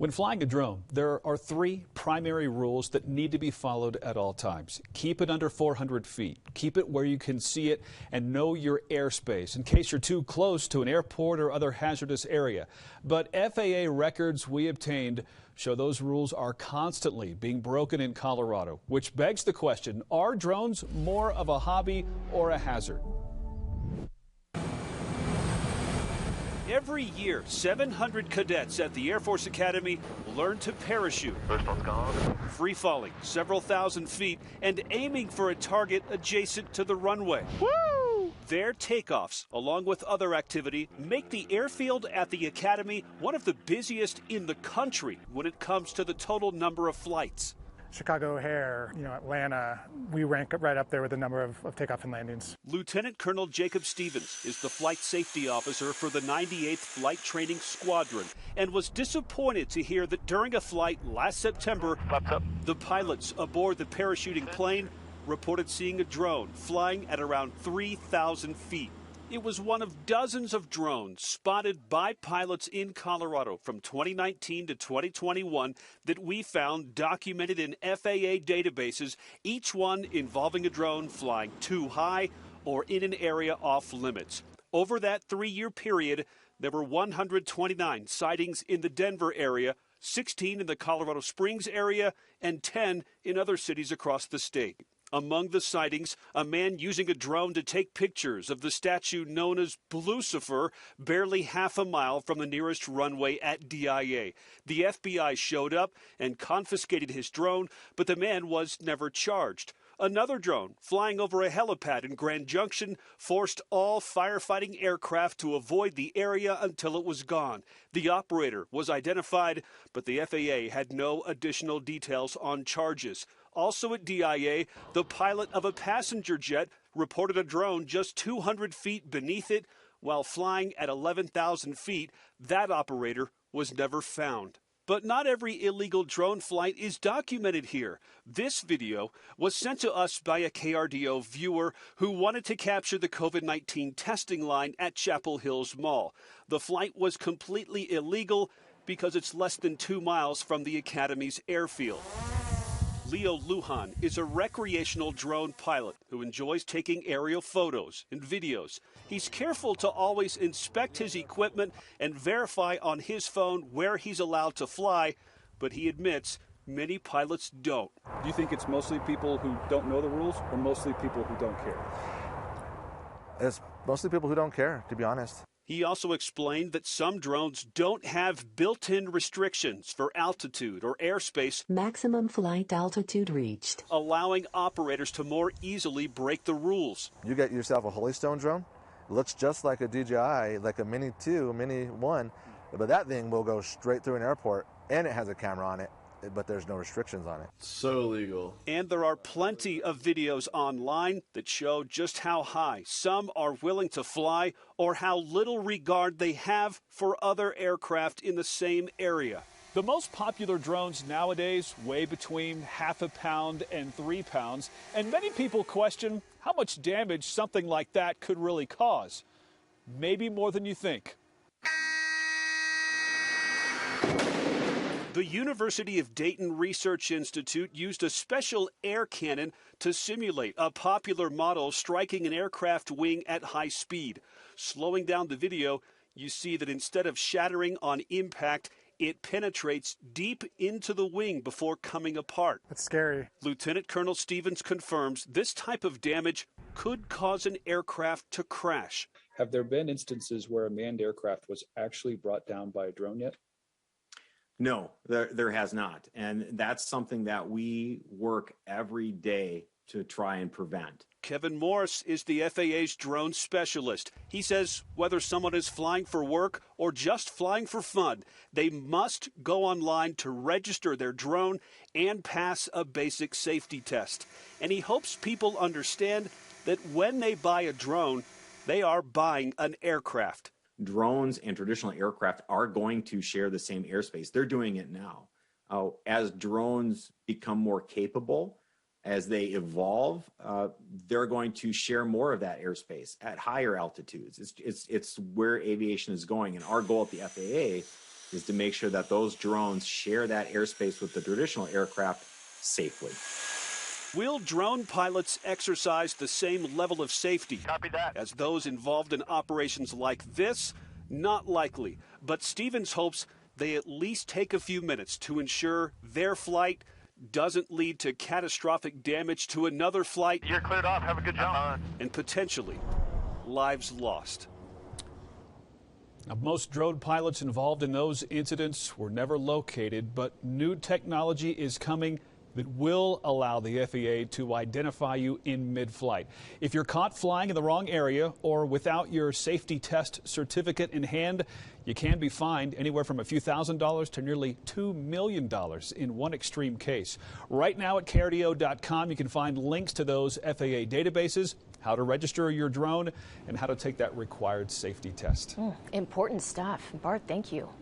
When flying a drone, there are three primary rules that need to be followed at all times. Keep it under 400 feet, keep it where you can see it, and know your airspace in case you're too close to an airport or other hazardous area. But FAA records we obtained show those rules are constantly being broken in Colorado, which begs the question, are drones more of a hobby or a hazard? Every year, 700 cadets at the Air Force Academy learn to parachute. First one's gone. Free falling several thousand feet and aiming for a target adjacent to the runway. Woo! Their takeoffs, along with other activity, make the airfield at the Academy one of the busiest in the country when it comes to the total number of flights. Chicago O'Hare, Atlanta, we rank right up there with the number of takeoff and landings. Lieutenant Colonel Jacob Stevens is the flight safety officer for the 98th Flight Training Squadron and was disappointed to hear that during a flight last September, the pilots aboard the parachuting plane reported seeing a drone flying at around 3,000 feet. It was one of dozens of drones spotted by pilots in Colorado from 2019 to 2021 that we found documented in FAA databases, each one involving a drone flying too high or in an area off limits. Over that 3-year period, there were 129 sightings in the Denver area, 16 in the Colorado Springs area, and 10 in other cities across the state. Among the sightings, a man using a drone to take pictures of the statue known as Lucifer barely half a mile from the nearest runway at DIA. The FBI showed up and confiscated his drone, but the man was never charged. Another drone flying over a helipad in Grand Junction forced all firefighting aircraft to avoid the area until it was gone. The operator was identified, but the FAA had no additional details on charges. Also at DIA, the pilot of a passenger jet reported a drone just 200 feet beneath it while flying at 11,000 feet. That operator was never found. But not every illegal drone flight is documented here. This video was sent to us by a KRDO viewer who wanted to capture the COVID-19 testing line at Chapel Hills Mall. The flight was completely illegal because it's less than 2 miles from the Academy's airfield. Leo Lujan is a recreational drone pilot who enjoys taking aerial photos and videos. He's careful to always inspect his equipment and verify on his phone where he's allowed to fly, but he admits many pilots don't. Do you think it's mostly people who don't know the rules or mostly people who don't care? It's mostly people who don't care, to be honest. He also explained that some drones don't have built-in restrictions for altitude or airspace. Maximum flight altitude reached. Allowing operators to more easily break the rules. You get yourself a Holystone drone. It looks just like a DJI, like a Mini 2, Mini 1, but that thing will go straight through an airport, and it has a camera on it, but there's no restrictions on it. So illegal. And there are plenty of videos online that show just how high some are willing to fly or how little regard they have for other aircraft in the same area. The most popular drones nowadays weigh between half a pound and 3 pounds, and many people question how much damage something like that could really cause. Maybe more than you think. The University of Dayton Research Institute used a special air cannon to simulate a popular model striking an aircraft wing at high speed. Slowing down the video, you see that instead of shattering on impact, it penetrates deep into the wing before coming apart. That's scary. Lieutenant Colonel Stevens confirms this type of damage could cause an aircraft to crash. Have there been instances where a manned aircraft was actually brought down by a drone yet? No, there has not. And that's something that we work every day to try and prevent. Kevin Morris is the FAA's drone specialist. He says whether someone is flying for work or just flying for fun, they must go online to register their drone and pass a basic safety test. And he hopes people understand that when they buy a drone, they are buying an aircraft. Drones and traditional aircraft are going to share the same airspace. They're doing it now. As drones become more capable, as they evolve, they're going to share more of that airspace at higher altitudes. It's where aviation is going. And our goal at the FAA is to make sure that those drones share that airspace with the traditional aircraft safely. Will drone pilots exercise the same level of safety as those involved in operations like this? Not likely, but Stevens hopes they at least take a few minutes to ensure their flight doesn't lead to catastrophic damage to another flight. You're cleared off. Have a good job. And potentially lives lost. Now, most drone pilots involved in those incidents were never located, but new technology is coming that will allow the FAA to identify you in mid-flight. If you're caught flying in the wrong area or without your safety test certificate in hand, you can be fined anywhere from a few $1,000s to nearly $2 million in one extreme case. Right now at KRDO.com, you can find links to those FAA databases, how to register your drone, and how to take that required safety test. Important stuff. Bart, thank you.